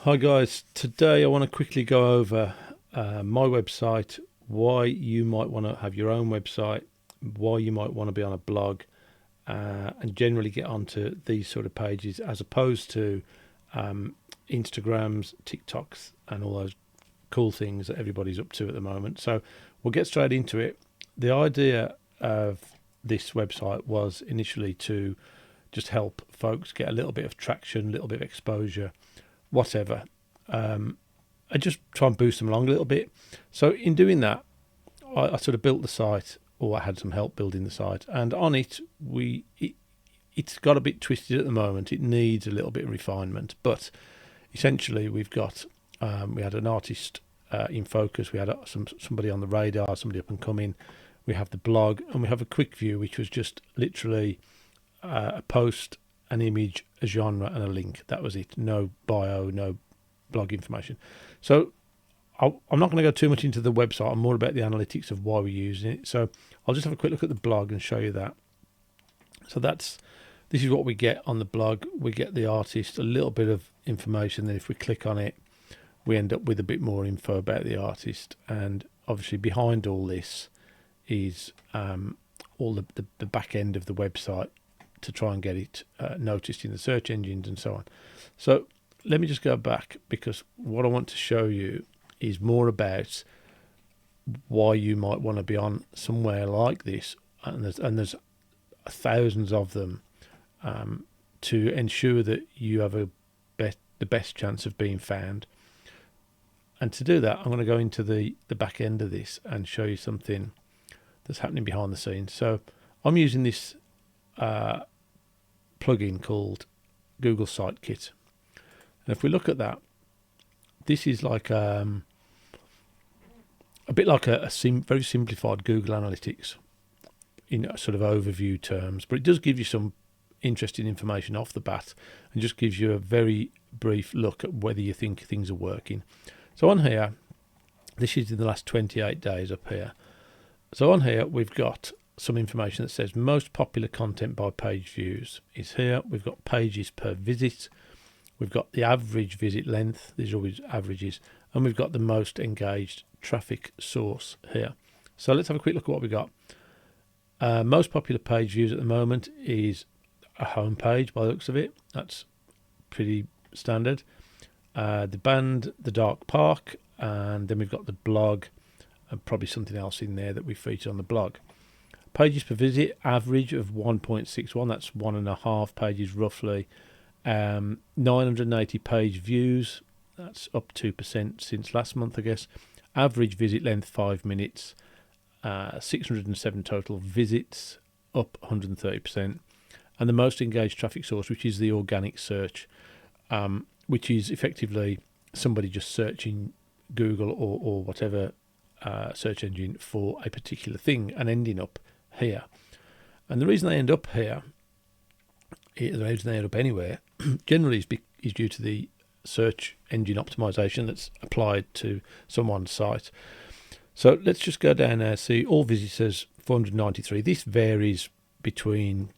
Hi guys, today I want to quickly go over my website, why you might want to have your own website, why you might want to be on a blog, and generally get onto these sort of pages as opposed to Instagrams, TikToks, and all those cool things that everybody's up to at the moment. So we'll get straight into it. The idea of this website was initially to just help folks get a little bit of traction, a little bit of exposure, whatever, and just try and boost them along a little bit. So in doing that, I sort of built the site, or I had some help building the site, and on it it's got a bit twisted at the moment. It needs a little bit of refinement, but essentially we've got we had an artist in focus, we had somebody on the radar, somebody up and coming. We have the blog, and we have a quick view, which was just literally a post, an image, a genre, and a link. That was it. No bio, no blog information. So I'm not going to go too much into the website. I'm more about the analytics of why we're using it. So I'll just have a quick look at the blog and show you that. So this is what we get on the blog. We get the artist, a little bit of information. Then if we click on it, we end up with a bit more info about the artist. And obviously behind all this is all the back end of the website to try and get it noticed in the search engines and so on. So let me just go back, because what I want to show you is more about why you might want to be on somewhere like this, and there's thousands of them, to ensure that you have the best chance of being found. And to do that, I'm going to go into the back end of this and show you something that's happening behind the scenes. So I'm using this plugin called Google Sitekit. And if we look at that, this is like a bit like a very simplified Google Analytics in sort of overview terms, but it does give you some interesting information off the bat and just gives you a very brief look at whether you think things are working. So on here, this is in the last 28 days up here. So on here, we've got some information that says most popular content by page views is here. We've got pages per visit. We've got the average visit length. These are always averages. And we've got the most engaged traffic source here. So let's have a quick look at what we've got. Most popular page views at the moment is a home page by the looks of it. That's pretty standard. The band, The Dark Park, and then we've got the blog, and probably something else in there that we feature on the blog. Pages per visit, average of 1.61. That's 1.5 pages roughly. 980 page views. That's up 2% since last month, I guess. Average visit length 5 minutes. 607 total visits, up 130%. And the most engaged traffic source, which is the organic search, which is effectively somebody just searching Google or whatever search engine for a particular thing and ending up here. And the reason they end up here, the reason they end up anywhere, generally is due to the search engine optimization that's applied to someone's site. So let's just go down there, see all visitors, 493. This varies between,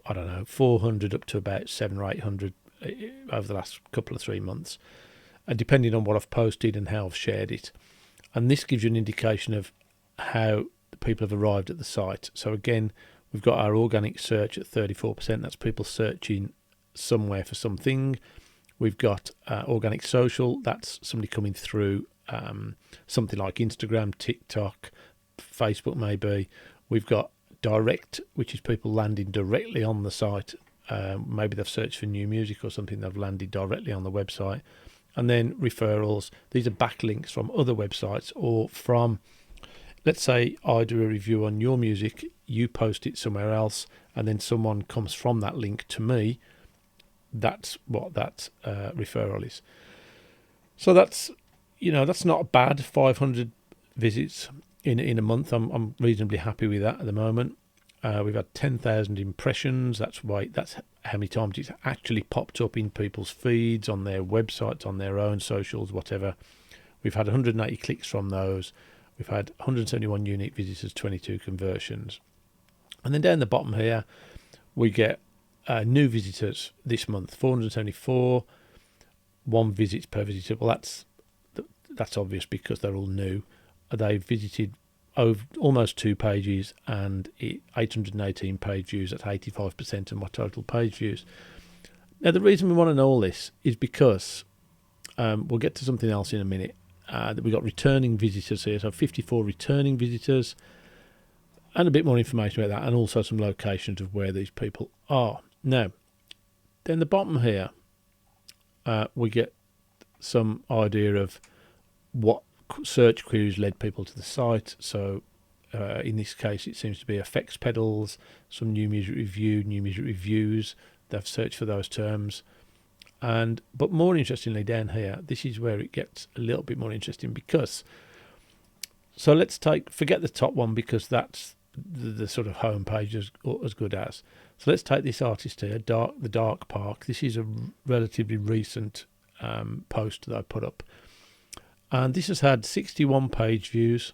I don't know, 400 up to about 700 or 800 over the last couple of 3 months, and depending on what I've posted and how I've shared it. And this gives you an indication of how the people have arrived at the site. So again, we've got our organic search at 34%. That's people searching somewhere for something. We've got organic social. That's somebody coming through something like Instagram, TikTok, Facebook maybe. We've got direct, which is people landing directly on the site. Maybe they've searched for new music or something. They've landed directly on the website. And then referrals. These are backlinks from other websites, or from, let's say I do a review on your music, you post it somewhere else, and then someone comes from that link to me. That's what that referral is. So that's not bad. 500 visits in a month. I'm reasonably happy with that at the moment. We've had 10,000 impressions. That's how many times it's actually popped up in people's feeds, on their websites, on their own socials, whatever. We've had 180 clicks from those. We've had 171 unique visitors, 22 conversions. And then down the bottom here, we get new visitors this month, 474. 1 visits per visitor. Well, that's obvious because they're all new. They visited over almost 2 pages and 818 page views. That's 85% of my total page views. Now, the reason we want to know all this is because we'll get to something else in a minute. That we got returning visitors here, so 54 returning visitors, and a bit more information about that, and also some locations of where these people are. Now, then the bottom here, we get some idea of what search queries led people to the site. So in this case, it seems to be effects pedals, some new music review, new music reviews. They've searched for those terms. But more interestingly, down here, this is where it gets a little bit more interesting because, so let's forget the top one because that's the sort of home page as good as. So let's take this artist here, the Dark Park. This is a relatively recent post that I put up. And this has had 61 page views,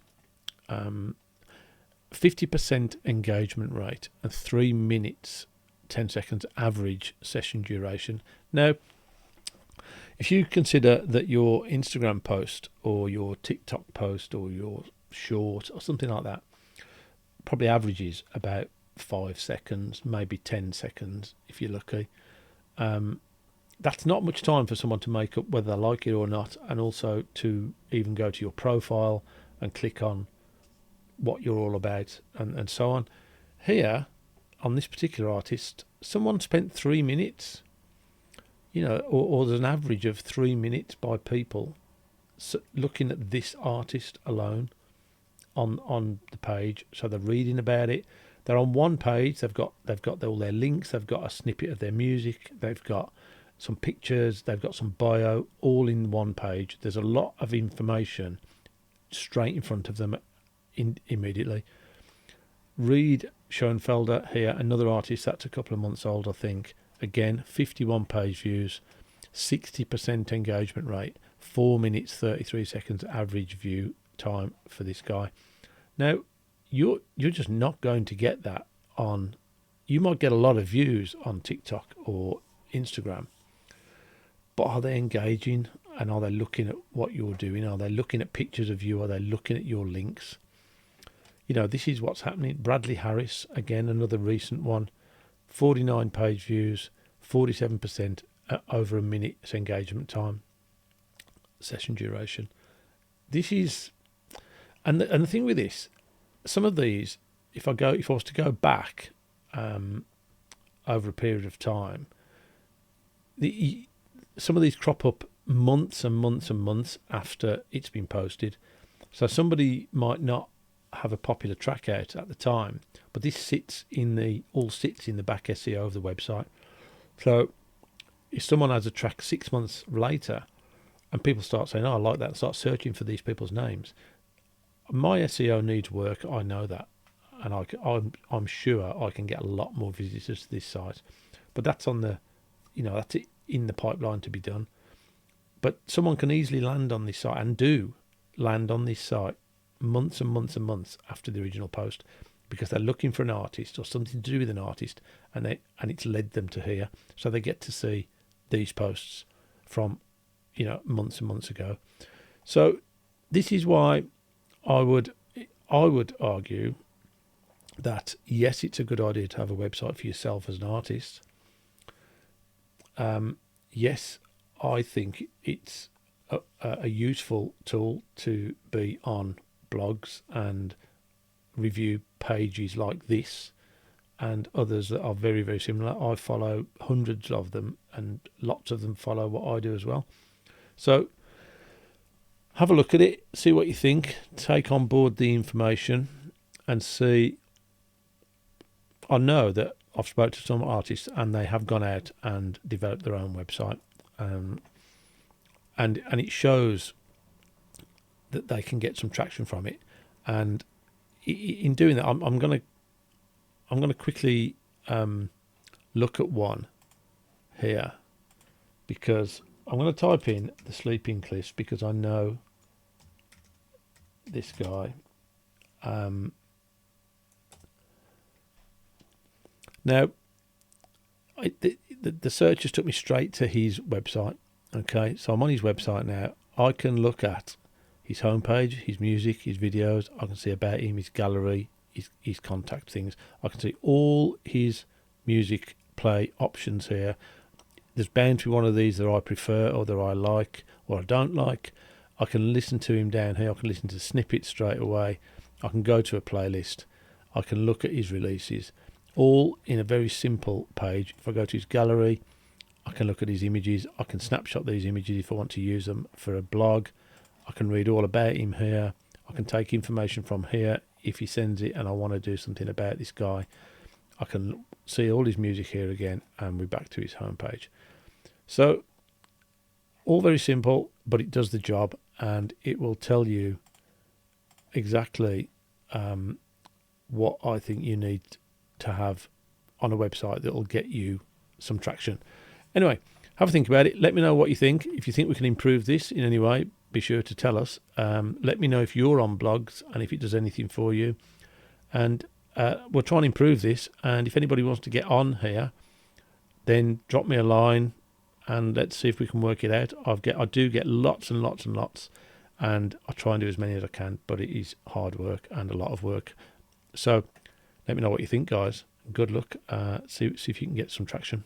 50% engagement rate, and 3 minutes, 10 seconds average session duration. Now, if you consider that your Instagram post or your TikTok post or your short or something like that probably averages about 5 seconds, maybe 10 seconds if you're lucky, that's not much time for someone to make up whether they like it or not, and also to even go to your profile and click on what you're all about and so on. Here, on this particular artist, someone spent 3 minutes, or there's an average of 3 minutes by people looking at this artist alone on the page. So they're reading about it. They're on one page. They've got all their links. They've got a snippet of their music. They've got some pictures. They've got some bio, all in one page. There's a lot of information straight in front of them immediately. Reed Schoenfelder here, another artist that's a couple of months old, I think. Again, 51 page views, 60% engagement rate, 4 minutes 33 seconds average view time for this guy. Now, you're just not going to get that on. You might get a lot of views on TikTok or Instagram, but are they engaging? And are they looking at what you're doing? Are they looking at pictures of you? Are they looking at your links? This is what's happening. Bradley Harris, again, another recent one, 49 page views, 47% over a minute's engagement time, session duration. This is, and the thing with this, some of these, if I was to go back over a period of time, some of these crop up months and months and months after it's been posted. So somebody might not have a popular track out at the time, but this sits in the back SEO of the website. So if someone has a track 6 months later and people start saying, "Oh, I like that," and start searching for these people's names, my SEO needs work. I know that, and I'm sure I can get a lot more visitors to this site. But that's on the, that's in the pipeline to be done. But someone can easily land on this site, and do land on this site months and months and months after the original post, because they're looking for an artist or something to do with an artist, and it's led them to here, so they get to see these posts from months and months ago. So this is why I would argue that yes, it's a good idea to have a website for yourself as an artist. Yes, I think it's a useful tool to be on blogs and review pages like this and others that are very, very similar. I follow hundreds of them, and lots of them follow what I do as well. So have a look at it, see what you think, take on board the information, and see. I know that I've spoken to some artists and they have gone out and developed their own website, and it shows that they can get some traction from it. And in doing that, I'm going to quickly look at one here, because I'm going to type in the Sleeping Cliffs, because I know this guy. Now, the search just took me straight to his website, Okay, so I'm on his website now. I can look at his homepage, his music, his videos. I can see about him, his gallery, his contact things. I can see all his music play options here. There's bound to be one of these that I prefer or that I like or I don't like. I can listen to him down here. I can listen to snippets straight away. I can go to a playlist. I can look at his releases, all in a very simple page. If I go to his gallery, I can look at his images. I can snapshot these images if I want to use them for a blog. I can read all about him here. I can take information from here if he sends it and I want to do something about this guy. I can see all his music here again, and we're back to his homepage. So all very simple, but it does the job, and it will tell you exactly what I think you need to have on a website that will get you some traction. Anyway, have a think about it. Let me know what you think. If you think we can improve this in any way, be sure to tell us. Let me know if you're on blogs and if it does anything for you. And we'll try and improve this. And if anybody wants to get on here, then drop me a line and let's see if we can work it out. I do get lots and lots and lots, and I try and do as many as I can, but it is hard work and a lot of work. So let me know what you think, guys. Good luck. See if you can get some traction.